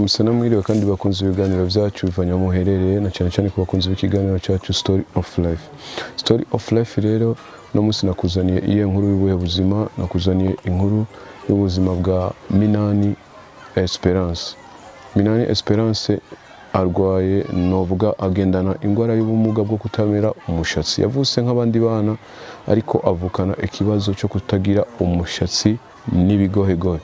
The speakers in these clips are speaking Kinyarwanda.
mwaramutse namwiriwe kandi bakunze ibiganiro byacu bivanye mu muherereye na cyane ku bakunze ikiganiro cyacu Story of Life. Story of Life rero no munsi nakuzaniye iye nkuru y'ubuhe buzima, nakuzaniye inkuru y'ubuzima bwa Minani Esperance. Minani Esperance arwaye novuga agendana ingwara y'ubumuga bwo kutamera umushatsi. Yavutse nk'abandi bana ariko avukana ikibazo cyo kutagira umushatsi n'ibigohegohe.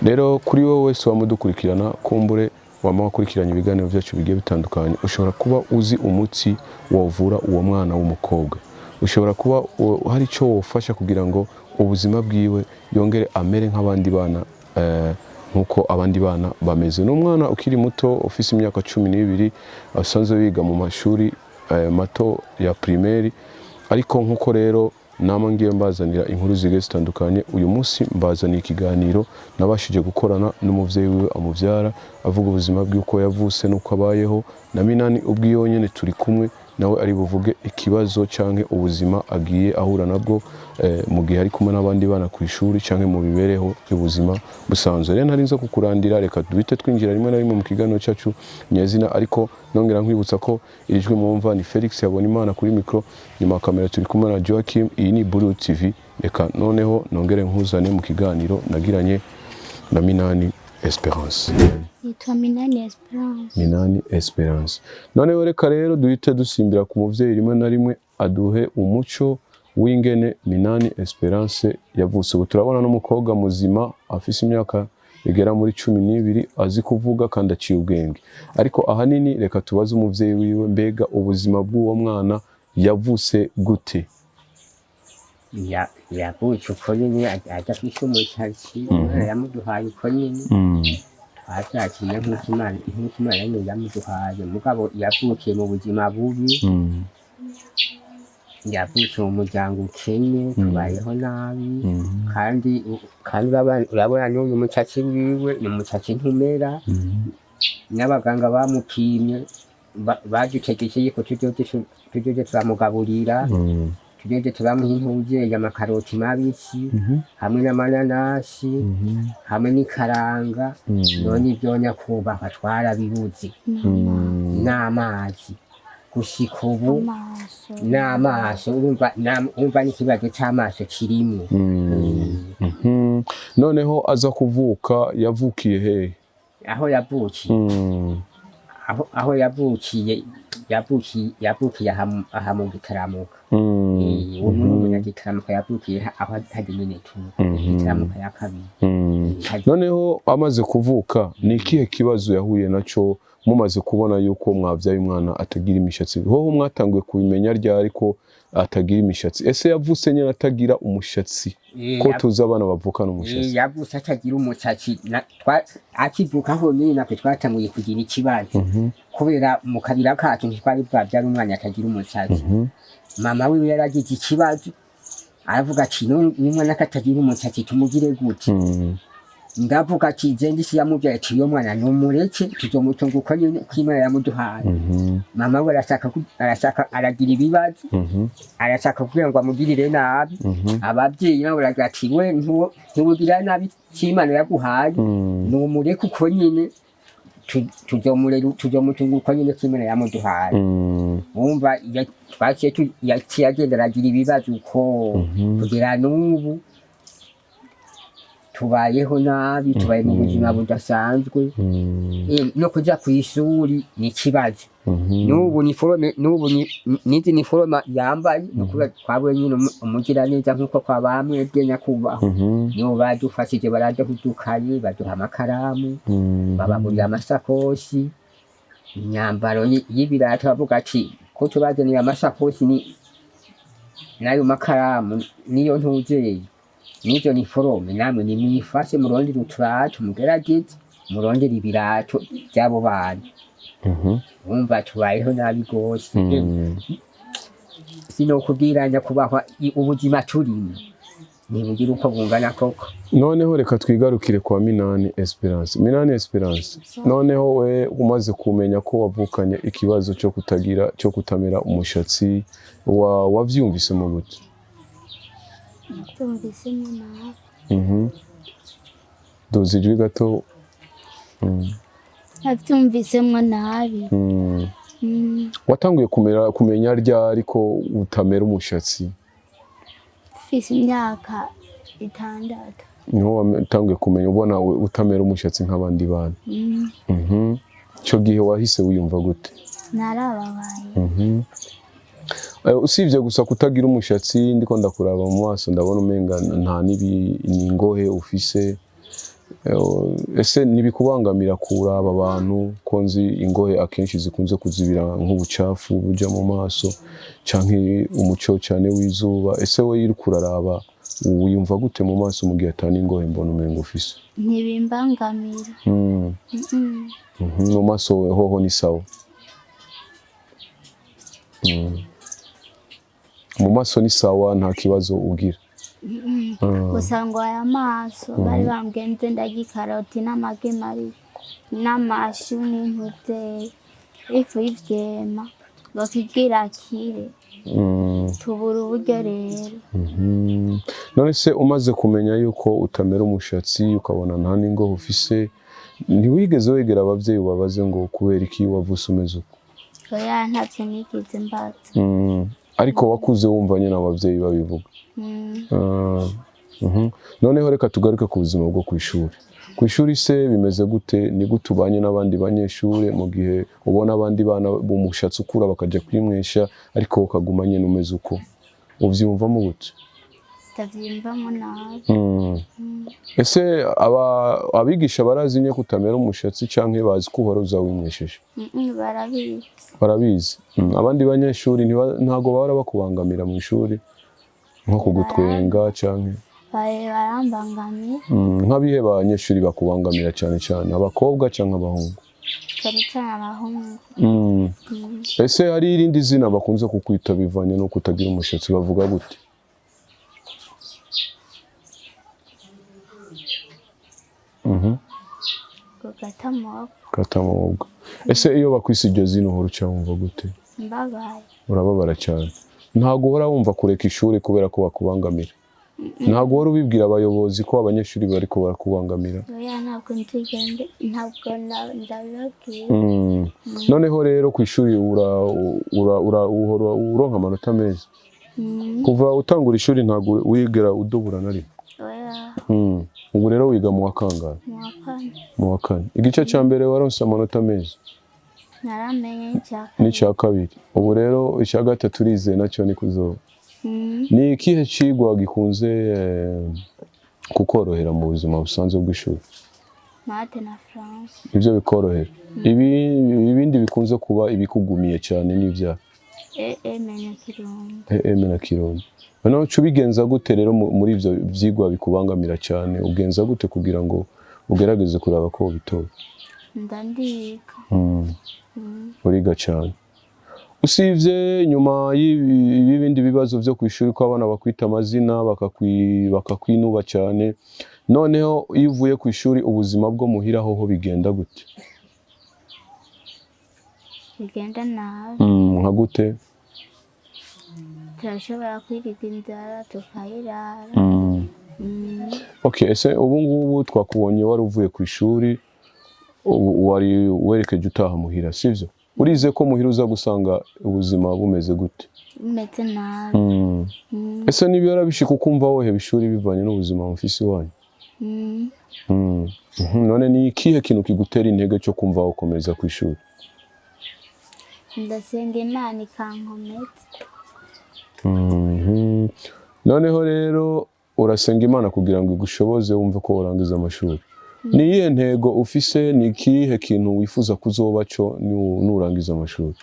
Rero kuri wowe wese wamudukurikirana kumbure wamakurikiranye ibiganiro byacu bigiye bitandukanye, ushobora kuba uzi umutsi wovura uwo mwana w'umukobwa, ushobora kuba hari icyo wofasha kugira ngo ubuzima bwiwe yongere amere nk'abandi bana nkuko abandi bana bameze. N'umwana ukiri muto ufise imyaka 12 asanzwe biga mu mashuri mato ya primaire, ariko nkuko rero nama ngiye mbazanira inkuru zige zitandukanye. Uyu munsi mbazaniye ikiganiro nabashije gukorana n'umuvyeyi wiwe amuvyara, avuga ubuzima bw'uko yavutse nuko abayeho, na Minani ubwiyo nyene turi kumwe nawe ari buvuge ikibazo canke ubuzima agiye ahura nabwo mu gihe ari kumwe n'abandi bana ku ishuri canke mu bibereho y'ubuzima busanzwe. Rero ntarinza kukurandira, reka duhite twinjira rimwe na rimwe mu kiganiro cyacu nyezina, ariko nongera nkwibutsa ko irijwe mwumva ni Felix Yabonimana kuri micro, nyuma kamera turi kumwe na Joachim. Iyi ni Buru TV. Reka noneho nongere nkuzane mu kiganiro nagiranye na Minani Esperance. Yitwa Minani Esperance. Minani Esperance. Noneho reka rero duhite dusimbira ku muvyeyi rimwe na rimwe aduhe umuco w'ingene Minani Esperance yavutse. Ubu turabona n'umukobwa muzima afise imyaka igera muri 12 azi kuvuga kandi aciye ubwenge, ariko ahanini reka tubaze umuvyeyi wiwe mbega ubuzima bw'uwo mwana yavutse gute. Yavutse uko nyine ajya kwishumushatsi, yamuduhaye uko nyine twashakanye nk'Imana nyine yamuduhaye. Mugabo yavukiye mu buzima bubi, yavutse mu muryango ukennye, tubayeho nabi, kandi urabona n'uyu mushatsi wiwe ni umushatsi ntumera. N'abaganga bamupimye badutegekeye ko tuzoje turamugaburira, tujoje turamuha intuze y'amakaroti mabisi hamwe n'amananasi hamwe n'ikaranga. None ibyo nyakubahwa twarabibuze, n'amazi gushika ubu n'amaso, urumva n'ikibazo cy'amaso kirimo. Noneho aza kuvuka yavukiye hehe? Aho yavukiye aha mu Gitaramuka. Uwo munyagitaramuka yavukiye aho hari nyine Gitaramuka ya kabiri. Noneho amaze kuvuka ni ikihe kibazo yahuye naco mumaze kubona yuko mwavyaye umwana atagira imishatsi? Hoho mwatanguye kubimenya ryari ko atagira imishatsi? Ese yavutse nyene atagira umushatsi ko tuzi abana bavukana umushatsi? Yavutse atagira umushatsi, akivuka aho nyine natwe twatanguye kugira ikibazo kubera mu kabira kacu ntitwari bwavyara umwana atagira umushatsi. Mama wiwe yaragize ikibazo, aravuga ati n'umwana katagira umushatsi tumugire gute? Ndavuga ati zendisi yamubyaye ati uyo mwana numureke tuzomutunga uko nyine kw'Imana yamuduhaye. Mama we arashaka aragira ibibazo, arashaka kugira ngo amugirire nabi. Abavyeyi nabo baragira ati we ntiwugira nabi cy'Imana yaguhaye, numureke uko nyine tuzomutunga uko nyine kw'Imana yamuduhaye. Wumva yaciye agenda aragira ibibazo uko kugera n'ubu tubayeho nabi, tubaye mu buzima budasanzwe. No kuja ku ishuri ni kibazo. N'ubu nizi ni foroma yambaye, nukuba twabwe nyine umugira neza nkuko kwa bamwe nyakubahwa. Nibo badufashije, baraje kudukaye, baduha amakaramu, babagurira amasakoshi, imyambaro y'ibirato. Bavuga ati ko tubazaniye amasakoshi n'ayo makaramu niyo ntuzeye, nizo ni forome, namwe nimwifashe murondera uturato, mugerageze murondera ibirato by'abo bana. Wumva tubayeho nabi gose. Sinokubwiranya kubahwa ubuzima turimo ntibugira uko bungana koko. Noneho reka twigarukire kwa Minani Esperance. Minani Esperance, noneho we umaze kumenya ko wavukanye ikibazo cyo kutamera umushatsi, wavyumvise mu gute? Natumvise nabi. Dozi gato avyumvisemwo nabi. Watanguye kumenya ryari ko utamera umushatsi? Mfise imyaka 6. Niho watanguye kumenya ubona utamera umushatsi nk'abandi bana? Ico gihe wahise wiyumva gute? Narababaye. Usibye gusa kutagira umushatsi, ndiko ndakuraba mu maso ndabona umenga nta n'ingohe ufise. Ese nibikubangamira kuraba abantu ko nzi ingohe akenshi zikunze kuzibira nk'ubucafu buja mu maso canke umuco cyane w'izuba? Ese we iri kuraraba wiyumva gute mu maso mu gihe atani ingohe mbona umenga ufise? Ntibimbangamira. Mu maso hoho ni sawa? Mu maso ni sawa, nta kibazo ugira? Gusa ngo aya maso bari bambwenze ndagikaroti n'amagemari n'amashu n'intuze ifu y'ivyema bakigira kire tubura uburyo rero. None se umaze kumenya yuko utamera umushatsi ukabona nta n'ingohe ufise, ntiwigeze wegera abavyeyi ubabaze ngo kubera iki wavuse umeze uko? Oya, ntavyo nigeze mbaza. Ariko wakuze wumva nyene abavyeyi babivuga? Noneho reka tugaruke ku buzima bwo kw'ishuri. Kw'ishuri se bimeze gute? Ni gute ubanye n'abandi banyeshure mu gihe ubona abandi bana b'umushatsi ukura bakaja kwimwesha ariko ukaguma nyene umeze uko? Uvyumvamo gute? Ndavyumvamo nabi. Ese abigisha barazi nye kutamera umushatsi canke bazi ko uhora uza wimwesheje? Barabizi. Barabizi. Abandi banyeshuri ntago bahora bakubangamira mu ishuri nko kugutwenga canke? Barambangamira. Nk'abihe banyeshuri bakubangamira cane cane, abakobwa canke abahungu? Cane cane abahungu. Ese hari irindi zina bakunze kukwita bivanye no kutagira umushatsi, bavuga gute? Gatamabwa. Ese iyo bakwise iryo zina uhora uca wumva gute? Mbabaye. Urababara cyane. Ntago uhora wumva kureka ishuri kubera ko bakubangamira? Ntago uhora ubibwira abayobozi ko abanyeshuri bariko barakubangamira? Oya, ntabwo ndabibabwira. Noneho rero kw'ishuri uhora uronka amanota meza? Kuva utangura ishuri ntago wigera udubura na rimwe? Oya. Ubu rero wiga mu wa kangahe? Mu wa kane. Igice ca mbere waronse amanota meza? Naramenye n'icya kabiri. Ubu rero icya gatatu urizeye nacyo ni kuzoba? Ni ikihe cigwa gikunze kukorohera mu buzima busanzwe bw'ishuri? Mate na France. Ibyo bikorohera? Ibindi bikunze kuba ibikugumiye cyane n'ivyaha? na Kirundi. Noneho uca ubigenza gute rero muri ivyo vyigwa bikubangamira cyane? Ugenza gute kugira ngo ugerageze kuraba ko bitora? Ndandiga. Uriga cyane. Usivye nyuma y'ibindi bibazo vyo kw'ishuri ko abana bakwita amazina bakakwinuba cyane, noneho iyo uvuye kw'ishuri ubuzima bwo muhira hoho bigenda gute? Bigenda nabi. Nka gute? Turashobora kwirirwa inzara tukayirara. Okay, ese ubu ngubu twakubonye wari uvuye kw'ishuri, wari werekeje utaha muhira, sivyo? Urize ko muhira uza gusanga ubuzima bumeze gute? Bumeze nabi. Ese niba yarabishika ukumva woheba ishuri bivanye n'ubuzima mufise iwanyu? None ni ikihe kintu kigutera intege cyo kumva ukomeza kw'ishuri? Ndasenga Imana ikankomeza. Noneho rero urasenga Imana kugira ngo igushoboze wumve ko urangiza amashuri. Ni iyihe ntego ufise? Ni ikihe kintu wifuza kuzoba cyo nurangiza amashuri?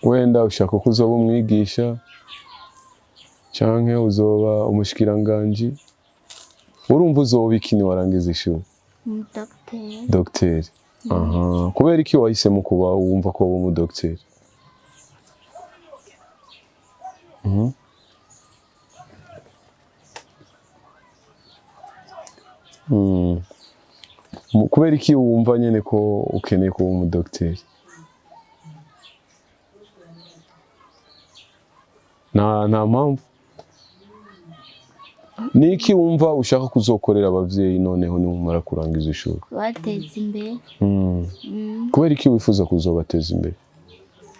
Wenda ushaka ko uzoba umwigisha canke uzoba umushikiranganji? Urumva uzoba iki niwarangiza ishuri? Dogiteri. Kubera iki wahisemo kuba wumva ko woba umudogiteri? Kubera iki wumva nyene ko ukeneye kuba umudogiteri? nta mpamvu. Niki wumva ushaka kuzokorera abavyeyi noneho nimumara kurangiza ishuri? kubateza imbere. Kubera iki wifuza kuzobateza imbere?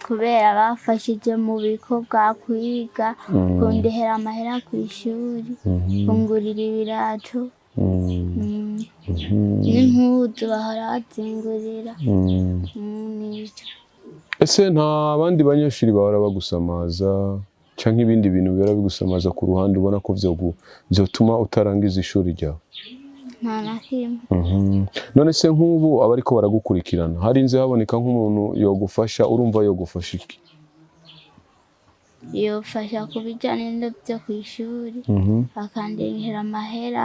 Kubera bafashije mu bikorwa kwiga, kundihera amahera ku ishuri, kungurira ibirato, n'impuzu bahora bazingurira. Nico. Ese nta bandi banyeshuri bahora bagusamaza canke ibindi bintu bihora bigusamaza ku ruhande ubona ko vyotuma utarangiza ishuri ryawe? Nta na kimwe. None se nk'ubu abariko baragukurikirana harinze haboneka nk'umuntu yogufasha, urumva yogufasha iki? Yofasha ku bijyanye n'ibyo ku ishuri, akandihera amahera,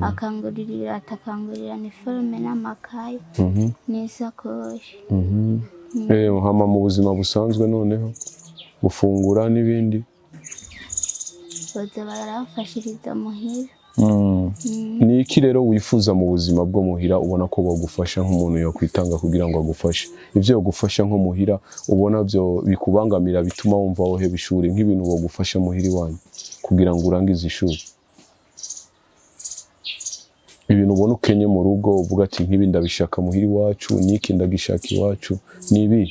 akangurira ibirato, akangurira iniforume n'amakaye n'isakoshi. Hama mu buzima busanzwe noneho gufungura n'ibindi boza barabafashiriza muhira. Ni iki rero wifuza mu buzima bwo muhira ubona ko bagufasha nk'umuntu yokwitanga kugira ngo agufashe? Ivyo yogufasha nko muhira ubona byo bikubangamira bituma wumva woheba ishuri, nk'ibintu bagufasha muhira iwanyu kugira ngo urangize ishuri? Ibintu ubona ukenye mu rugo uvuga ati nk'ibi ndabishaka muhira iwacu, niki ndagishaka iwacu, ni ibi?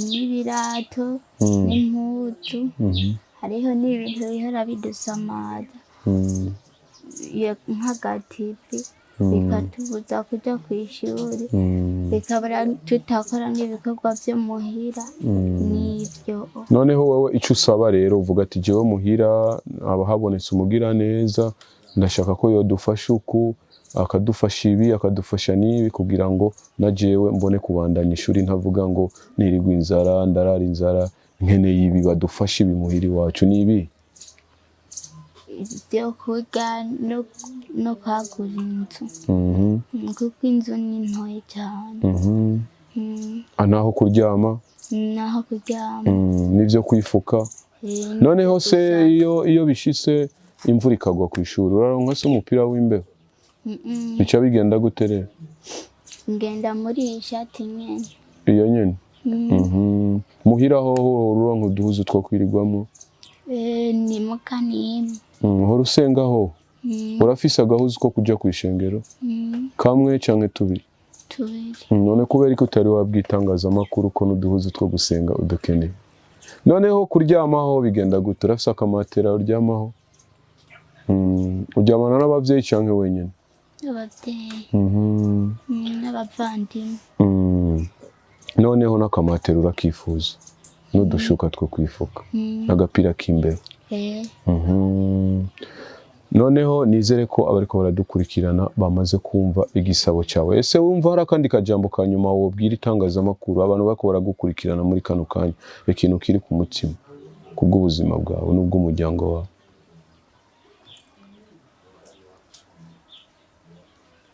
N'ibirato, n'impuzu, hariho n'ibintu bihora bidusamaza nk'agatipi bikatubuza kuja ku ishuri, bikabura tutakora n'ibikorwa vyo muhira n'ivyo. Noneho wewe ico usaba rero uvuga ati jewe muhira haba habonetse umugira neza, ndashaka ko yodufasha uku, akadufasha ibi, akadufasha n'ibi kugira ngo na jewe mbone kubandanya ishuri ntavuga ngo nirigwa inzara, ndarara inzara, nkeneye ibi badufasha ibi muhira iwacu. Ni ibi? Ibyo kurya no kwagura inzu, kuko inzu ni ntoya cyane. Naho kuryama? Naho kuryama. N'ivyo kwifuka? Noneho se iyo bishitse imvura ikagwa ku ishuri uraronka se umupira w'imbeho? Bica bigenda gute rero? Ngenda muri iyi shati nyene. Iyo nyene? Muhira hoho uronka uduhuzu two kwirigwamo? Ni mukanimwe. Uhora usengaho? Urafise agahuzu ko kuja kw'ishengero? Kamwe canke tubiri? Tubiri. None kubera iki utari wabwitangazamakuru ko n'uduhuzu two gusenga udukeneye? Noneho kuryamaho bigenda gute? Urafise akamatera uryamaho? Uryamana n'abavyeyi canke wenyene? Abavyeyi. N'abavandimwe. Noneho n'akamatera urakifuza? N'udushuka two kwifuka? N'agapira k'imbeho? Noneho nizere ko abariko baradukurikirana bamaze kumva igisabo cyawe. Ese wumva hari akandi kajambo ka nyuma wobwira itangazamakuru abantu bariko baragukurikirana muri kano kanya, ikintu kiri ku mutima kubw'ubuzima bwawe n'ubw'umuryango wawe?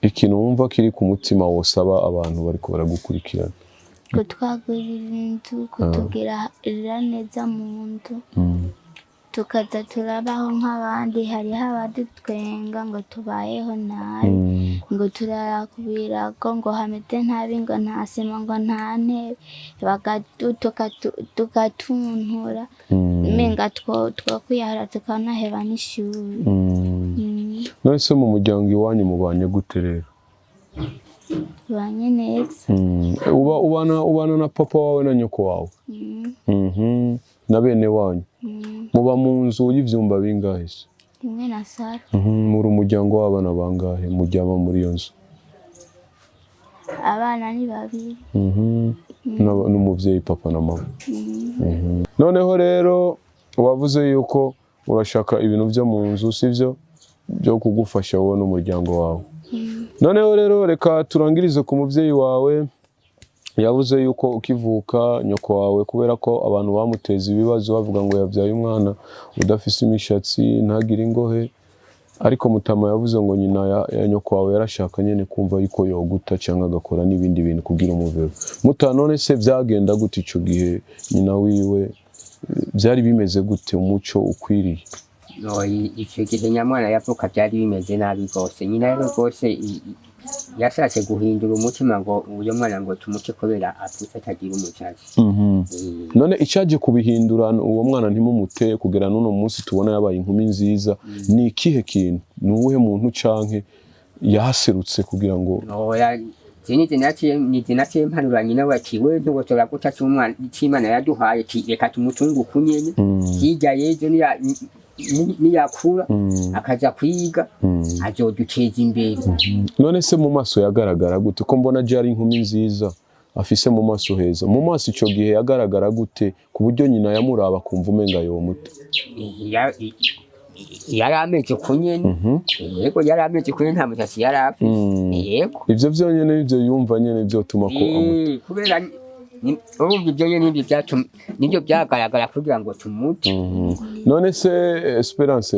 Ikintu wumva kiri ku mutima wosaba abantu bariko baragukurikirana? Kutwagurira inzu, kutugirira neza mu nzu, tukaza turabaho nk'abandi. Hariho abadutwenga ngo tubayeho nabi, ngo turara ku birago, ngo hameze nabi, ngo nta sima, ngo nta ntebe, tugatuntura menga twokwiyahura tukanaheba n'ishuri. None se mu muryango iwanyu mubanye gute rero? Tubanye neza. Ubana na papa wawe na nyoko wawe? Na bene wanyu? Muba mu nzu y'ivyumba bingahe se? Rimwe na saro. Muri umuryango w'abana bangahe mujyama muri iyo nzu? Abana ni babiri. N'umuvyeyi papa na mama. Noneho rero wavuze yuko urashaka ibintu vyo mu nzu sivyo byo kugufasha wowe n'umuryango wawe. Noneho rero reka turangirize ku muvyeyi wawe. Yavuze yuko ukivuka nyoko wawe kubera ko abantu bamuteza ibibazo bavuga ngo yavyaye umwana udafise imishatsi ntagire ingohe, ariko Mutama yavuze ngo nyina ya nyoko wawe yarashaka nyene kumva yuko yoguta canke agakora n'ibindi bintu kugira umuvero. None se vyagenda gute ico gihe nyina wiwe vyari bimeze gute umuco ukwiriye? No, icyo gihe nyamwana yavuka byari bimeze nabi rwose. Nyina rero rwose yashatse guhindura umutima ngo uyo mwana ngo tumuce kubera afite atagira umushatsi. None icyaje kubihindura uwo mwana ntimumute kugera n'uno munsi tubona yabaye inkumi nziza ni ikihe kintu ni uwuhe muntu canke yaserutse kugira ngo Ninaciye mpanura nyina wati we ntugotora guta cy'umwana cy'Imana yaduhaye reka tumutungu kunyene hirya yejo niyakura akaza kwiga azoduteza imbere. None se mu maso yagaragara gute ko mbona je ari inkumi nziza afise mu maso heza mu maso ico gihe yagaragara gute ku buryo nyina yamuraba kumva umenga yomuta? Yari ameze kunyene yego yari ameze kunyene nta mushatsi yari afise yego ivyo vyonyene ivyo yumva nyene byo tuma ko kubera urumva ibyo nyene nibyo byagaragara kugira ngo tumute. None se Esperance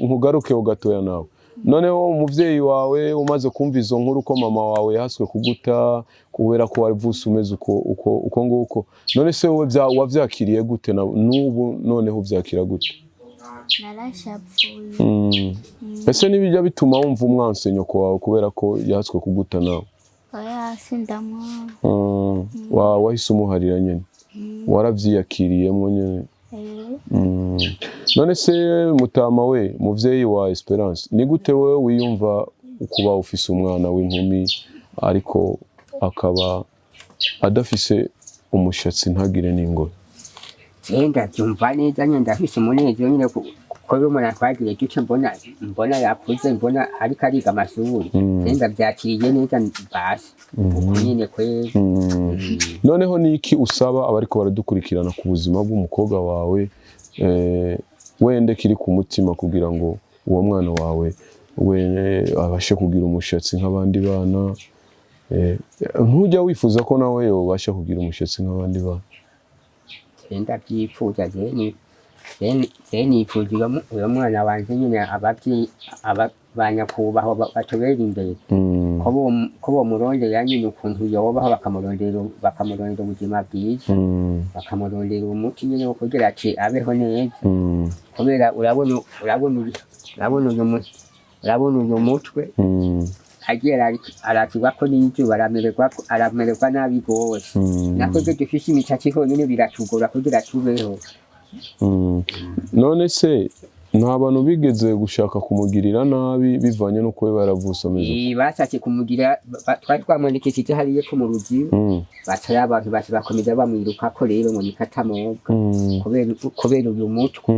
nkugaruke gatoya nawe noneho umuvyeyi wawe umaze kumva izo nkuru ko mama wawe yahaswe kuguta kubera ko wavuse umeze uko nguko none se wowe wavyakiriye gute n'ubu noneho uvyakira gute? Narashapfuye. Ese nibijya bituma wumva umwanse nyoko wawe kubera ko yahaswe kuguta nawe? Oya sindamwanga. Wahise umuharira nyene waravyiyakiriyemo nyene. None se mutama we muvyeyi wa Esperance ni gute wewe wiyumva kuba ufise umwana w'inkumi ariko akaba adafise umushatsi ntagire n'ingoro? Genda byumva neza nyenda afise umunezero nyine ko umuntu twagire duce mbona yakuze mbona ariko ariga amashuri genda byakiriye neza basi nyine kweli. Noneho niki usaba abariko baradukurikirana ku buzima bw'umukobwa wawe wende kiri ku mutima kugira ngo uwo mwana wawe abashe kugira umushatsi nk'abandi bana ntujya wifuza ko nawe yobasha kugira umushatsi nk'abandi bana? Genda byifuza nipfuza uyo mwana wanje nyine abavyeyi banyakubaho batobera imbere ko bomurondera nyine ukuntu yobaho bakamurondera ubuzima bwiza bakamurondera umuti nyine wo kugira ati abeho neza kubera urabona uyu mutwe agira arakigwa ko n'izuba aramererwa nabi gose nako dufise imishatsi honyine biratugora kugira tubeho. None se nta bantu bigeze gushaka kumugirira nabi bivanye nuko we baravuse ameze? Bashatse kumugira twari twamwandikishije hariye ko mu ruziba batari abantu bakomeza bamwiruka ko rero ngo nikatamobwa kubera uyu mutwe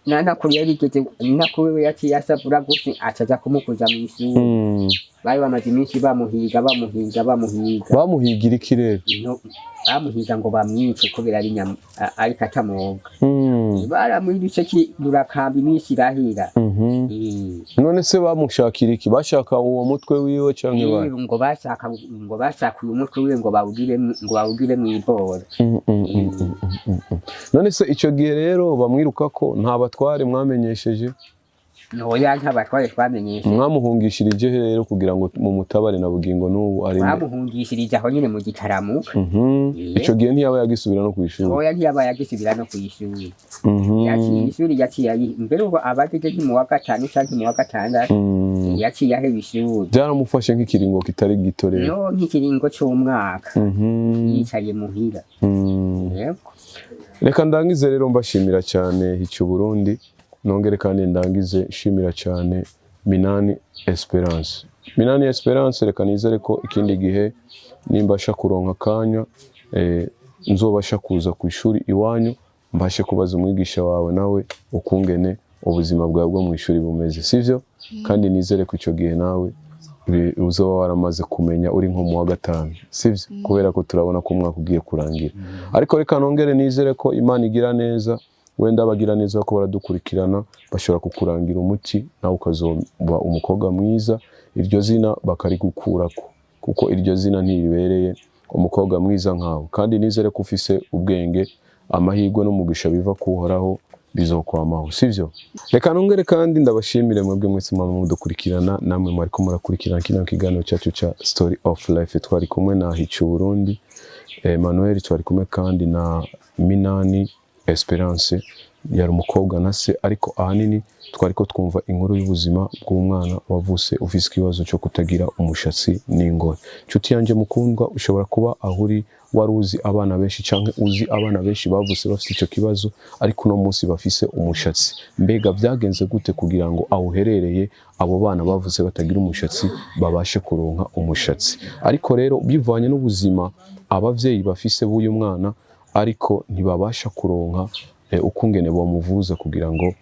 nana kuri yarigeze nakuri yaciye asabura gusi acaza kumukuza mu ishuri bari bamaze iminsi bamuhiga bamuhigira ikirere bamuhiga ngo bamwice kubera ari katamobwa baramwirishe durakamba iminsi irahira. None se bamushakira iki? Bashaka uwo mutwe wiwe canke bari ngo bashaka uyu mutwe wiwe ngo bawugire mw'ibora. None se ico gihe rero bamwiruka ko nta batware mwamenyesheje? Noya ntabatware twamenyesheje. Mwamuhungishirije rero kugira ngo mu mutabare na bugingo n'ubu ari mwamuhungishirije aho nyine mu gitaramuka. Ico gihe ntiyaba yagisubira no kwishuri? Oya ntiyaba yagisubira no kwishuri. Ishuri yaciye mbere uko abageze mu wa gatanu canke mu wa gatandatu yaciye aheba ishuri. Byaramufashe nk'ikiringo kitari gito rero? No nk'ikiringo c'umwaka yicaye muhira. Yego. Reka ndangize rero mbashimira cyane hicu Burundi nongere kandi ndangize shimira cyane Minani Esperance. Minani Esperance reka nizere ko ikindi gihe nimbasha kuronka kanya nzobasha kuza ku ishuri iwanyu mbashe kubaza umwigisha wawe nawe ukungene ubuzima bwawe bwo mu ishuri bumeze sivyo? Kandi nizere ko ico gihe nawe uzoba waramaze kumenya uri nko mu wa gatanu sivyo? Kubera ko turabona ko umwaka ugiye kurangira ariko reka nongere nizere ko Imana igira neza wenda bagira neza ko baradukurikirana bashobora kukurangira umuti nawe ukazoba umukobwa mwiza iryo zina bakarigukurako kuko iryo zina ntiribereye umukobwa mwiza nkawe kandi nizere ko ufise ubwenge amahirwe n'umugisha biva kuhoraho bizokwamaho sivyo? Reka nongere kandi ndabashimire mwebwe mwese mudukurikirana namwe mwariko murakurikirana kino kiganiro cyacu cha Story of Life twari kumwe na hicu Burundi Emmanuel twari kumwe kandi na Minani Esperance yari umukobwa na se, ariko ahanini twariko twumva inkuru y'ubuzima bw'umwana wavuse ufise ikibazo cyo kutagira umushatsi n'ingore. Nshuti yanje mukundwa, ushobora kuba ahuri wari uzi abana benshi canke uzi abana benshi bavuse bafite ico kibazo, ariko no munsi bafise umushatsi. Mbega vyagenze gute kugira ngo awuherereye abo bana bavuse batagira umushatsi babashe kuronka umushatsi? Ariko rero bivanye n'ubuzima abavyeyi bafise b'uyu mwana, ariko ntibabasha kuronka ukungene bamuvuza kugira ngo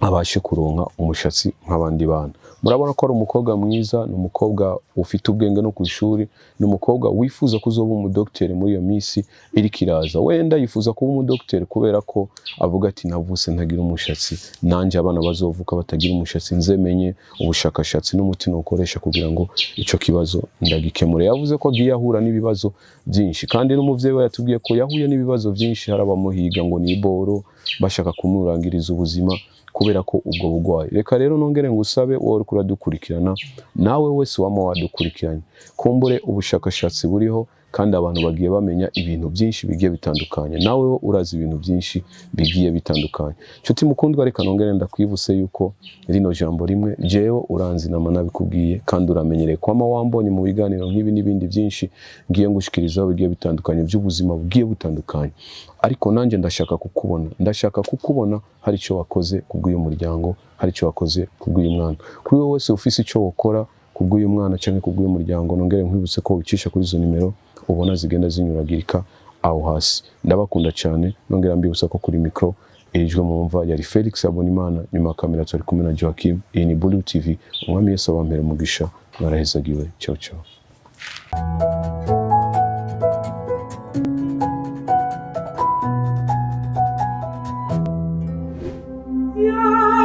abashe kuronka umushatsi nk'abandi bana. Murabona ko ari umukobwa mwiza, ni umukobwa ufite ubwenge no ku ishuri, ni umukobwa wifuza kuzoba umudokiteri muri iyo minsi iriko iraza. Wenda yifuza kuba umudokiteri kubera ko avuga ati navuse ntagira umushatsi, nanje abana bazovuka batagira umushatsi nzemenye ubushakashatsi n'umuti nukoresha kugira ngo ico kibazo ndagikemure. Yavuze ko agiye ahura n'ibibazo byinshi, kandi n'umuvyeyi we yatubwiye ko yahuye n'ibibazo byinshi, hari abamuhiga ngo ni iboro bashaka kumurangiriza ubuzima kubera ko ubwo bugwayi. Reka rero nongere ngusabe wowe kuradukurikirana, nawe wese wama wadukurikiranye, kumbure ubushakashatsi buriho kandi abantu bagiye bamenya ibintu byinshi bigiye bitandukanye, nawe urazi ibintu byinshi bigiye bitandukanye. Nshuti mukundwa, reka nongere ndakwibuse yuko rino jambo rimwe jewe uranzi nama nabikubwiye, kandi uramenyereye kwama wambonye mu biganiro nk'ibi n'ibindi byinshi ngiye ngushikirizaho bigiye bitandukanye by'ubuzima bugiye butandukanye. Ariko nanje ndashaka kukubona hari icyo wakoze kubw'uyu muryango, hari icyo wakoze kubw'uyu mwana. Kuri wowe wese ufise icyo wokora kubw'uyu mwana canke kubw'uyu muryango, nongere nkwibutse ko ubicisha kuri izo nimero ubona zigenda zinyuragirika aho hasi. Ndabakunda cyane, nongera mbibutsa ko kuri mikro ijwe mwumva yari Felix Abonimana, nyuma ya kamera turi kumwe na Joachim. Iyi ni Blue TV, umwami Yesu abampere umugisha, mwarahezagiwe. Ciao ciao. Yeah.